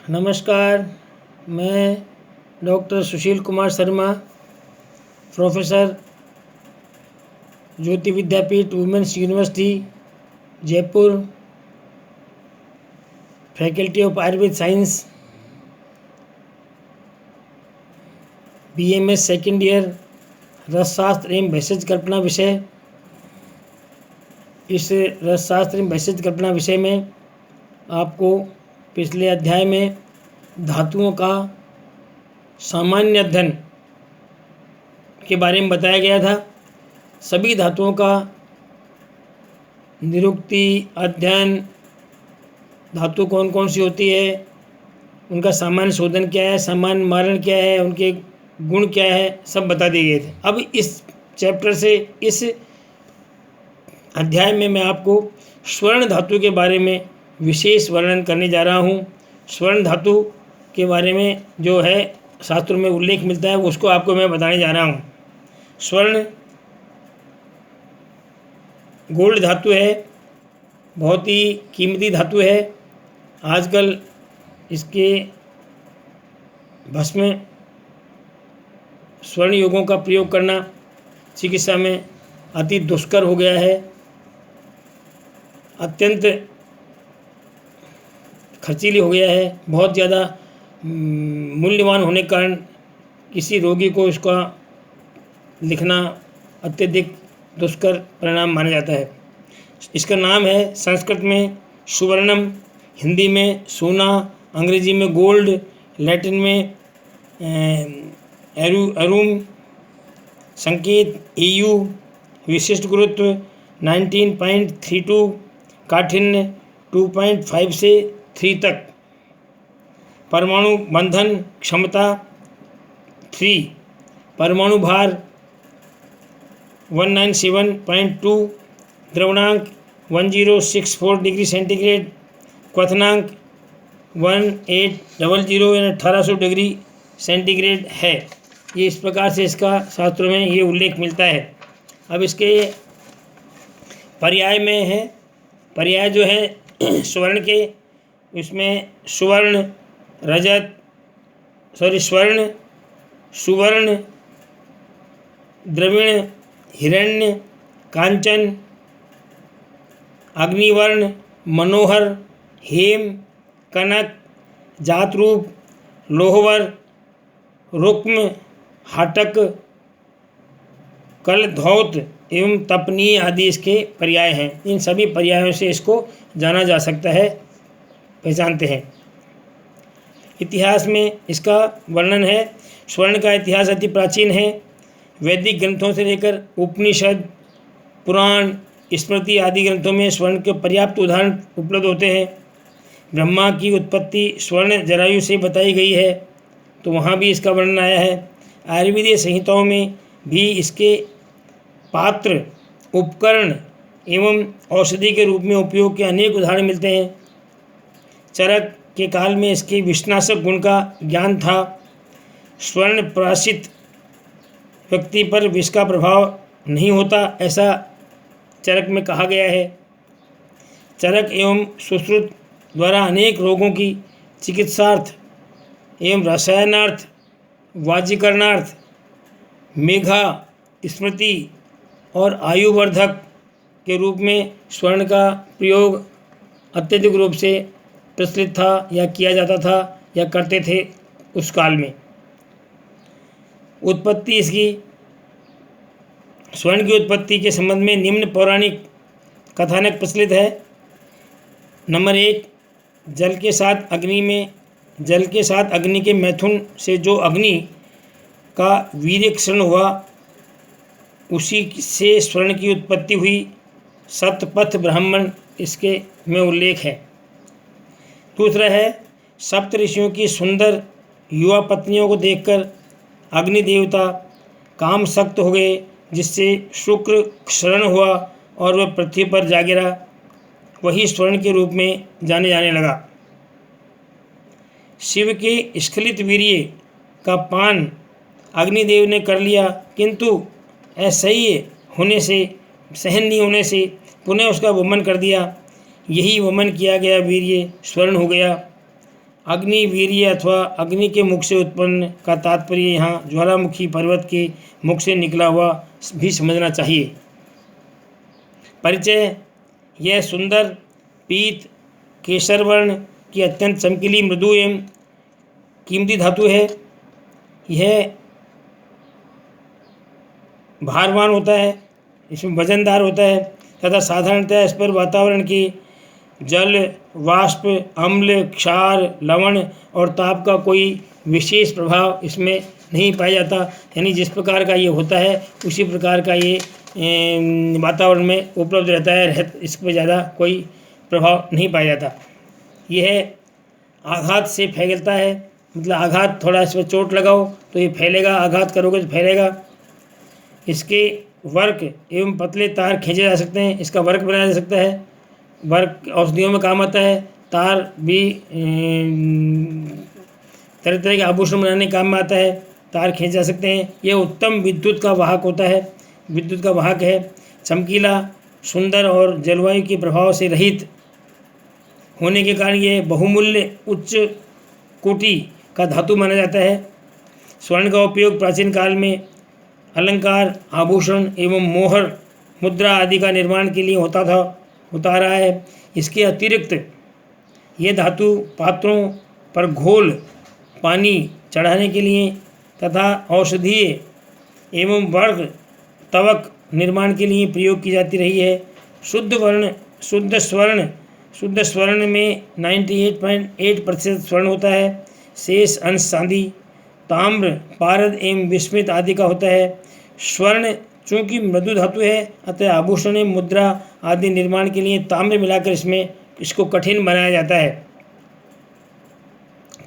नमस्कार, मैं doctor Sushil Kumar Sharma, professor, Jyoti Vidyapeeth women's university Jaipur, faculty of Ayurveda science, BMS second year, रसशास्त्र एवं भेषज कल्पना विषय। इस रसशास्त्र एवं भेषज कल्पना विषय में आपको पिछले अध्याय में धातुओं का सामान्य अध्ययन के बारे में बताया गया था। सभी धातुओं का निरुक्ति अध्ययन, धातु कौन कौन सी होती है, उनका सामान्य शोधन क्या है, सामान्य मारण क्या है, उनके गुण क्या है, सब बता दिए गए थे। अब इस चैप्टर से, इस अध्याय में मैं आपको स्वर्ण धातु के बारे में विशेष वर्णन करने जा रहा हूँ। स्वर्ण धातु के बारे में जो है शास्त्रों में उल्लेख मिलता है, उसको आपको मैं बताने जा रहा हूँ। स्वर्ण गोल्ड धातु है, बहुत ही कीमती धातु है। आजकल इसके भस्म स्वर्ण युगों का प्रयोग करना चिकित्सा में अति दुष्कर हो गया है। अत्यंत खर्चीली हो गया है। बहुत ज़्यादा मूल्यवान होने के कारण किसी रोगी को इसका लिखना अत्यधिक दुष्कर परिणाम माना जाता है। इसका नाम है संस्कृत में सुवर्णम, हिंदी में सोना, अंग्रेजी में गोल्ड, लैटिन में अरुम, संकेत EU, विशिष्ट गुरुत्व 19.32, काठिन्य 2.5 से 3 तक, परमाणु बंधन क्षमता 3, परमाणु भार 197.2, द्रवणांक 1064 डिग्री सेंटीग्रेड, क्वथनांक 1800 यानी 1800 डिग्री सेंटीग्रेड है। ये इस प्रकार से इसका शास्त्रों में ये उल्लेख मिलता है। अब इसके पर्याय में है, पर्याय जो है स्वर्ण के, इसमें सुवर्ण, रजत, स्वर्ण, सुवर्ण, द्रविण, हिरण्य, कांचन, अग्निवर्ण, मनोहर, हेम, कनक, जातरूप, लोहवर, रुक्म, हाटक, कलधौत एवं तपनीय आदि इसके पर्याय हैं। इन सभी पर्यायों से इसको जाना जा सकता है, पहचानते हैं। इतिहास में इसका वर्णन है। स्वर्ण का इतिहास अति प्राचीन है। वैदिक ग्रंथों से लेकर उपनिषद, पुराण, स्मृति आदि ग्रंथों में स्वर्ण के पर्याप्त उदाहरण उपलब्ध होते हैं। ब्रह्मा की उत्पत्ति स्वर्ण जरायु से बताई गई है, तो वहाँ भी इसका वर्णन आया है। आयुर्वेदीय संहिताओं में भी इसके पात्र, उपकरण एवं औषधि के रूप में उपयोग के अनेक उदाहरण मिलते हैं। चरक के काल में इसके विषनाशक गुण का ज्ञान था। स्वर्ण प्राशित व्यक्ति पर विष का प्रभाव नहीं होता, ऐसा चरक में कहा गया है। चरक एवं सुश्रुत द्वारा अनेक रोगों की चिकित्सार्थ एवं रसायनार्थ, वाजीकरणार्थ, मेघा, स्मृति और आयुवर्धक के रूप में स्वर्ण का प्रयोग अत्यधिक रूप से प्रचलित था या किया जाता था या करते थे उस काल में। उत्पत्ति इसकी, स्वर्ण की उत्पत्ति के संबंध में निम्न पौराणिक कथानक प्रचलित है। नंबर 1, जल के साथ अग्नि के मैथुन से जो अग्नि का वीर्य क्षरण हुआ, उसी से स्वर्ण की उत्पत्ति हुई। सतपथ ब्राह्मण इसके में उल्लेख है। दूसरा है, सप्त ऋषियों की सुंदर युवा पत्नियों को देखकर अग्नि देवता कामशक्त हो गए, जिससे शुक्र क्षरण हुआ और वह पृथ्वी पर जा गिरा। वही स्वर्ण के रूप में जाने लगा। शिव के स्खलित वीर्य का पान अग्निदेव ने कर लिया, किंतु असह्य होने से, सहन नहीं होने से पुनः उसका वमन कर दिया। यही वमन किया गया वीर्य स्वर्ण हो गया। अग्नि वीर्य अथवा अग्नि के मुख से उत्पन्न का तात्पर्य यहाँ ज्वालामुखी पर्वत के मुख से निकला हुआ भी समझना चाहिए। परिचय: यह सुंदर पीत केसर वर्ण की अत्यंत चमकीली मृदु एवं कीमती धातु है। यह भारवान होता है, इसमें वजनदार होता है तथा साधारणतः इस पर वातावरण की जल, वाष्प, अम्ल, क्षार, लवण और ताप का कोई विशेष प्रभाव इसमें नहीं पाया जाता। यानी जिस प्रकार का ये होता है उसी प्रकार का ये वातावरण में उपलब्ध रहता है, इस पर ज़्यादा कोई प्रभाव नहीं पाया जाता। यह आघात से फैलता है, मतलब आघात, थोड़ा इस पर चोट लगाओ तो ये फैलेगा, आघात करोगे तो फैलेगा। इसके वर्क एवं पतले तार खींचे जा सकते हैं, इसका वर्क बनाया जा सकता है। वर्क औषधियों में काम आता है। तार भी तरह तरह के आभूषण बनाने के काम में आता है, तार खींचे जा सकते हैं। यह उत्तम विद्युत का वाहक होता है, विद्युत का वाहक है। चमकीला, सुंदर और जलवायु के प्रभाव से रहित होने के कारण ये बहुमूल्य उच्च कोटि का धातु माना जाता है। स्वर्ण का उपयोग प्राचीन काल में अलंकार, आभूषण एवं मोहर, मुद्रा आदि का निर्माण के लिए होता आ रहा है। इसके अतिरिक्त ये धातु पात्रों पर घोल, पानी चढ़ाने के लिए तथा औषधीय एवं वर्ग तवक निर्माण के लिए प्रयोग की जाती रही है। शुद्ध स्वर्ण में 98.8% स्वर्ण होता है। शेष अंश चांदी, ताम्र, पारद एवं विस्मित आदि का होता है। स्वर्ण चूँकि मृदु धातु है, अतः आभूषण, मुद्रा आदि निर्माण के लिए ताम्र मिलाकर इसको कठिन बनाया जाता है।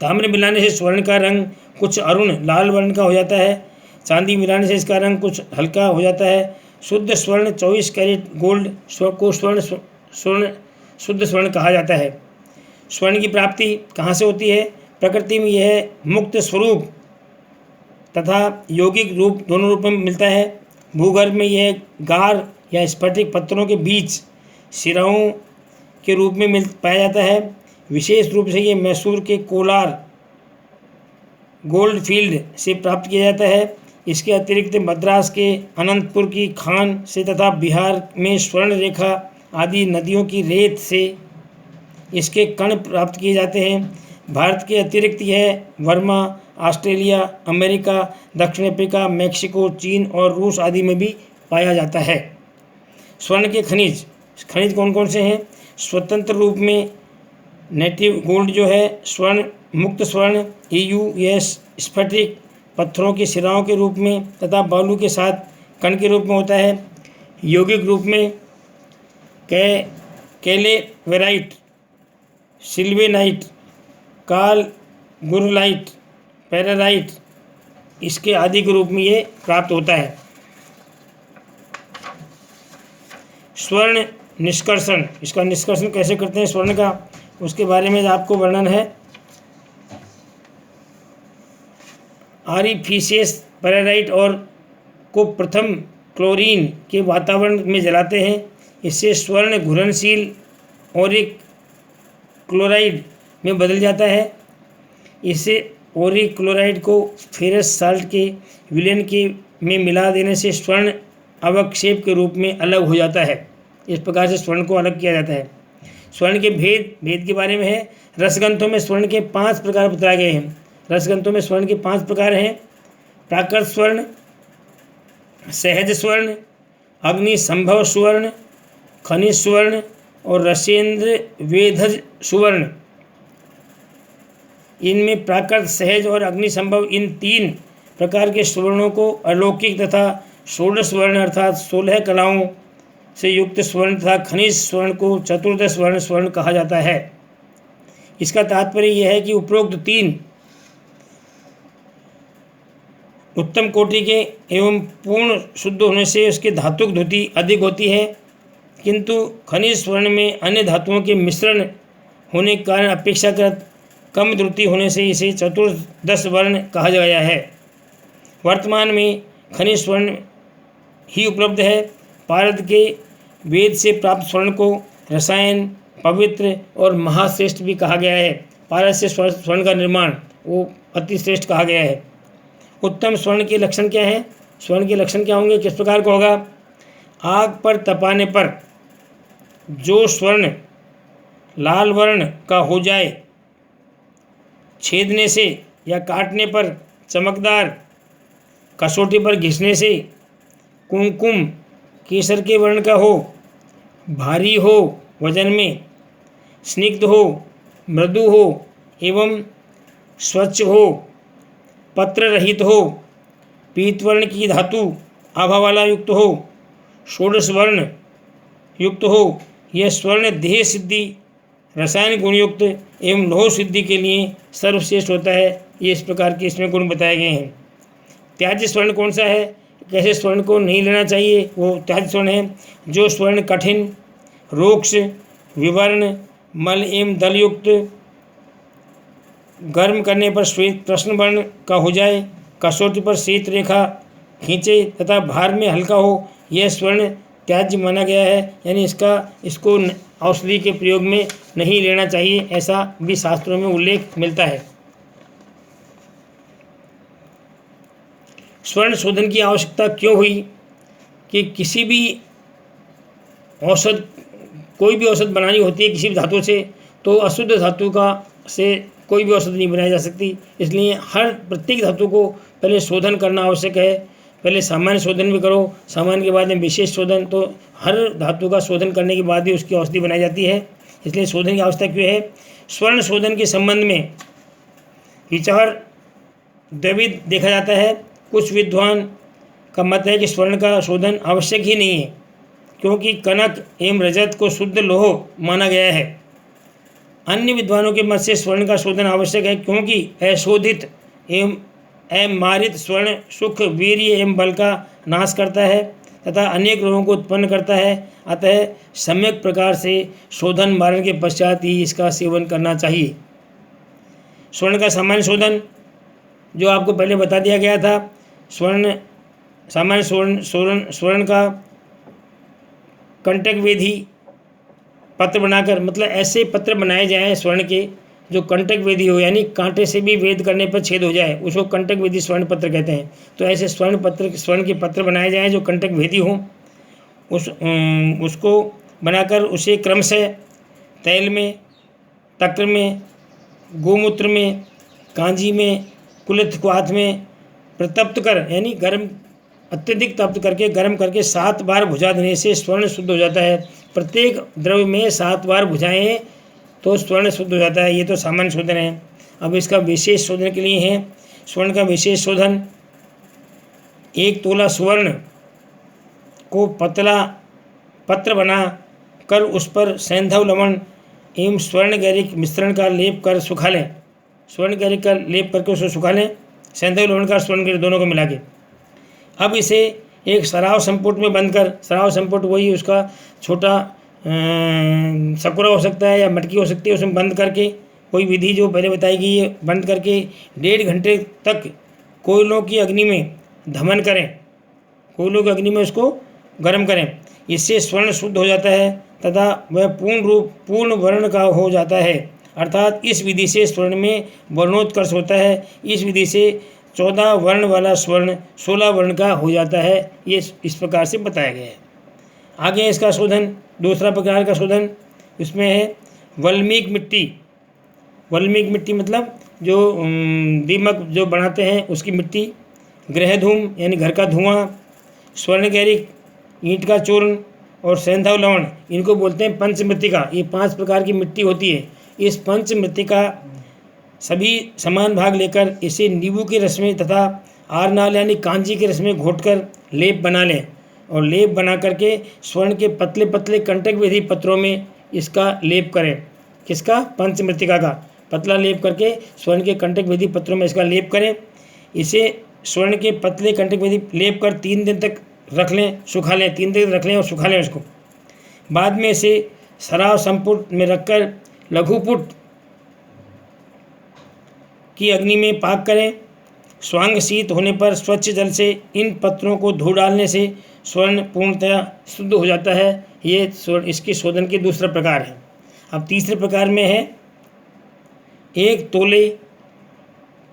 ताम्र मिलाने से स्वर्ण का रंग कुछ अरुण लाल वर्ण का हो जाता है। चांदी मिलाने से इसका रंग कुछ हल्का हो जाता है। शुद्ध स्वर्ण 24 कैरेट गोल्ड को शुद्ध स्वर्ण कहा जाता है। स्वर्ण की प्राप्ति कहाँ से होती है? प्रकृति में यह मुक्त स्वरूप तथा यौगिक रूप दोनों रूप में मिलता है। भूगर्भ में यह गार या स्फटिक पत्थरों के बीच सिराओं के रूप में पाया जाता है। विशेष रूप से ये मैसूर के कोलार गोल्ड फील्ड से प्राप्त किया जाता है। इसके अतिरिक्त मद्रास के अनंतपुर की खान से तथा बिहार में स्वर्ण रेखा आदि नदियों की रेत से इसके कण प्राप्त किए जाते हैं। भारत के अतिरिक्त यह वर्मा, ऑस्ट्रेलिया, अमेरिका, दक्षिण अफ्रीका, मेक्सिको, चीन और रूस आदि में भी पाया जाता है। स्वर्ण के खनिज कौन कौन से हैं? स्वतंत्र रूप में नेटिव गोल्ड जो है, स्वर्ण, मुक्त स्वर्ण, EuS स्फटिक पत्थरों की सिराओं के रूप में तथा बालू के साथ कण के रूप में होता है। यौगिक रूप में कैलेवेराइट, सिल्वेनाइट, कालगुरलाइट, पेराराइट इसके आदि के रूप में ये प्राप्त होता है। स्वर्ण निष्कर्षण, इसका निष्कर्षण कैसे करते हैं स्वर्ण का, उसके बारे में आपको वर्णन है। आरिफिशियस पेराराइट और को प्रथम क्लोरीन के वातावरण में जलाते हैं। इससे स्वर्ण घुलनशील औरिक क्लोराइड में बदल जाता है। इससे औरिक क्लोराइड को फेरस साल्ट के विलयन में मिला देने से स्वर्ण अवक्षेप के रूप में अलग हो जाता है। इस प्रकार से स्वर्ण को अलग किया जाता है। स्वर्ण के भेद के बारे में है। रसग्रंथों में स्वर्ण के 5 प्रकार बताए गए हैं। रसग्रंथों में स्वर्ण के 5 प्रकार हैं: प्राकृत स्वर्ण, सहज स्वर्ण, अग्नि संभव सुवर्ण, खनिज स्वर्ण और रसेंद्र वेधज सुवर्ण। इनमें प्राकृत, सहज और अग्नि संभव इन 3 प्रकार के स्वर्णों को अलौकिक तथा षोडश स्वर्ण अर्थात 16 कलाओं से युक्त स्वर्ण तथा खनिज स्वर्ण को चतुर्दश स्वर्ण कहा जाता है। इसका तात्पर्य यह है कि उपरोक्त 3 उत्तम कोटि के एवं पूर्ण शुद्ध होने से उसकी धातुक द्युति अधिक होती है, किंतु खनिज स्वर्ण में अन्य धातुओं के मिश्रण होने के कारण अपेक्षाकृत कम द्युति होने से इसे चतुर्दश वर्ण कहा गया है। वर्तमान में खनिज स्वर्ण ही उपलब्ध है। भारत के वेद से प्राप्त स्वर्ण को रसायन, पवित्र और महाश्रेष्ठ भी कहा गया है। पारस से स्वर्ण का निर्माण वो अति श्रेष्ठ कहा गया है। उत्तम स्वर्ण के लक्षण क्या हैं? स्वर्ण के लक्षण क्या होंगे? किस प्रकार का होगा? आग पर तपाने पर जो स्वर्ण लाल वर्ण का हो जाए, छेदने से या काटने पर चमकदार, कसौटी पर घिसने से कुमकुम केसर के वर्ण का हो, भारी हो वजन में, स्निग्ध हो, मृदु हो एवं स्वच्छ हो, पत्र रहित हो, पीतवर्ण की धातु आभा वाला युक्त हो, षोडश वर्ण युक्त हो, यह स्वर्ण देह सिद्धि, रसायन गुणयुक्त एवं लौह सिद्धि के लिए सर्वश्रेष्ठ होता है। ये इस प्रकार के इसमें गुण बताए गए हैं। त्याज्य स्वर्ण कौन सा है? कैसे स्वर्ण को नहीं लेना चाहिए? वो त्याज्य स्वर्ण है जो स्वर्ण कठिन, रोक्ष, विवर्ण, मल एवं दलयुक्त, गर्म करने पर श्वेत कृष्ण वर्ण का हो जाए, कसौटी पर श्वेत रेखा खींचे तथा भार में हल्का हो, यह स्वर्ण त्याज्य माना गया है। यानी इसको औषधि के प्रयोग में नहीं लेना चाहिए, ऐसा भी शास्त्रों में उल्लेख मिलता है। स्वर्ण शोधन की आवश्यकता क्यों हुई? कि किसी भी औषध, कोई भी औषध बनानी होती है किसी भी धातु से, तो अशुद्ध धातु का से कोई भी औषध नहीं बनाई जा सकती। इसलिए हर प्रत्येक धातु को पहले शोधन करना आवश्यक है। पहले सामान्य शोधन भी करो, सामान्य के बाद में विशेष शोधन, तो हर धातु का शोधन करने के बाद ही उसकी औषधि बनाई जाती है। इसलिए शोधन की आवश्यकता क्यों है? स्वर्ण शोधन के संबंध में विचार द्विविध देखा जाता है। कुछ विद्वान का मत है कि स्वर्ण का शोधन आवश्यक ही नहीं है, क्योंकि कनक एवं रजत को शुद्ध लोह माना गया है। अन्य विद्वानों के मत से स्वर्ण का शोधन आवश्यक है, क्योंकि अशोधित एवं अमारित स्वर्ण सुख, वीर्य एवं बल का नाश करता है तथा अनेक रोगों को उत्पन्न करता है। अतः सम्यक प्रकार से शोधन मारण के पश्चात ही इसका सेवन करना चाहिए। स्वर्ण का सामान्य शोधन जो आपको पहले बता दिया गया था, सामान्य स्वर्ण का कंटक वेदी पत्र बनाकर, मतलब ऐसे पत्र बनाए जाएं स्वर्ण के जो कंटक वेदी हो, यानी कांटे से भी वेद करने पर छेद हो जाए, उसको कंटक वेदी स्वर्ण पत्र कहते हैं। तो ऐसे स्वर्ण के पत्र बनाए जाएं जो कंटक वेदी हों, उसको बनाकर उसे क्रमशः तैल में, तक्र में, गोमूत्र में, कांजी में, कुलिथ क्वाथ में प्रतप्त कर, यानी गर्म, अत्यधिक तप्त करके गर्म करके 7 बार भुजा देने से स्वर्ण शुद्ध हो जाता है। प्रत्येक द्रव्य में 7 बार भुजाएं तो स्वर्ण शुद्ध हो जाता है। ये तो सामान्य शोधन है। अब इसका विशेष शोधन के लिए है। स्वर्ण का विशेष शोधन, 1 तोला स्वर्ण को पतला पत्र बना कर उस पर सैंधव लवण एवं स्वर्ण गैरिक मिश्रण का लेप कर सुखा लें। स्वर्ण गैरिक का लेप करके उसे सुखा लें, सैंधव लवण का स्वर्ण गैरिक दोनों को मिला के। अब इसे एक सराव संपुट में बंद कर, सराव संपुट वही उसका छोटा सकुरा हो सकता है या मटकी हो सकती है, उसमें बंद करके, कोई विधि जो पहले बताई गई है, बंद करके 1.5 घंटे तक कोयलों की अग्नि में धमन करें, कोयलों की अग्नि में उसको गर्म करें। इससे स्वर्ण शुद्ध हो जाता है तथा वह पूर्ण वर्ण का हो जाता है। अर्थात इस विधि से स्वर्ण में वर्णोत्कर्ष होता है। इस विधि से 14 वर्ण वाला स्वर्ण 16 वर्ण का हो जाता है। ये इस प्रकार से बताया गया है। आगे इसका शोधन, दूसरा प्रकार का शोधन इसमें है वल्मीक मिट्टी। वल्मीक मिट्टी मतलब जो दीमक जो बनाते हैं उसकी मिट्टी, गृहधूम यानी घर का धुआं, स्वर्ण गैरिक ईंट का चूर्ण और सैंधव लवण, इनको बोलते हैं पंचमृत्तिका। ये 5 प्रकार की मिट्टी होती है। इस पंचमृत्तिका सभी समान भाग लेकर इसे नींबू के रस में तथा आरनाल यानी कांजी के रस में घोटकर लेप बना लें और लेप बना करके स्वर्ण के पतले पतले कंटक विधि पत्रों में इसका लेप करें। किसका? पंचमृत्तिका का पतला लेप करके स्वर्ण के कंटक विधि पत्रों में इसका लेप करें। इसे स्वर्ण के पतले कंटक विधि लेप कर 3 दिन तक रख लें, सुखा लें, 3 दिन रख लें और सुखा लें उसको। बाद में इसे सराव संपुट में रखकर लघुपुट की अग्नि में पाक करें। स्वांग शीत होने पर स्वच्छ जल से इन पत्रों को धो डालने से स्वर्ण पूर्णतया शुद्ध हो जाता है। ये इसके शोधन के दूसरा प्रकार है। अब तीसरे प्रकार में है 1 तोले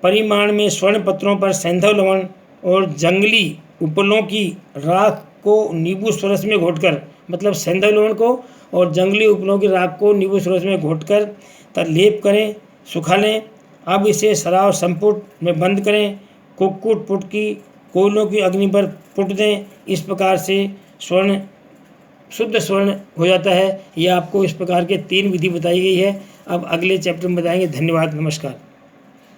परिमाण में स्वर्ण पत्रों पर सैंधव लवण और जंगली उपलों की राख को नींबू स्वरस में घोटकर, मतलब सैंधव लवण को और जंगली उपलों की राख को नींबू स्वरस में घोटकर तब लेप करें, सुखा लें। अब इसे सराव संपुट में बंद करें, कुक्कुट पुटकी कोयलों की अग्नि पर पुट दें। इस प्रकार से स्वर्ण शुद्ध स्वर्ण हो जाता है। यह आपको इस प्रकार के 3 विधि बताई गई है। अब अगले चैप्टर में बताएंगे। धन्यवाद, नमस्कार।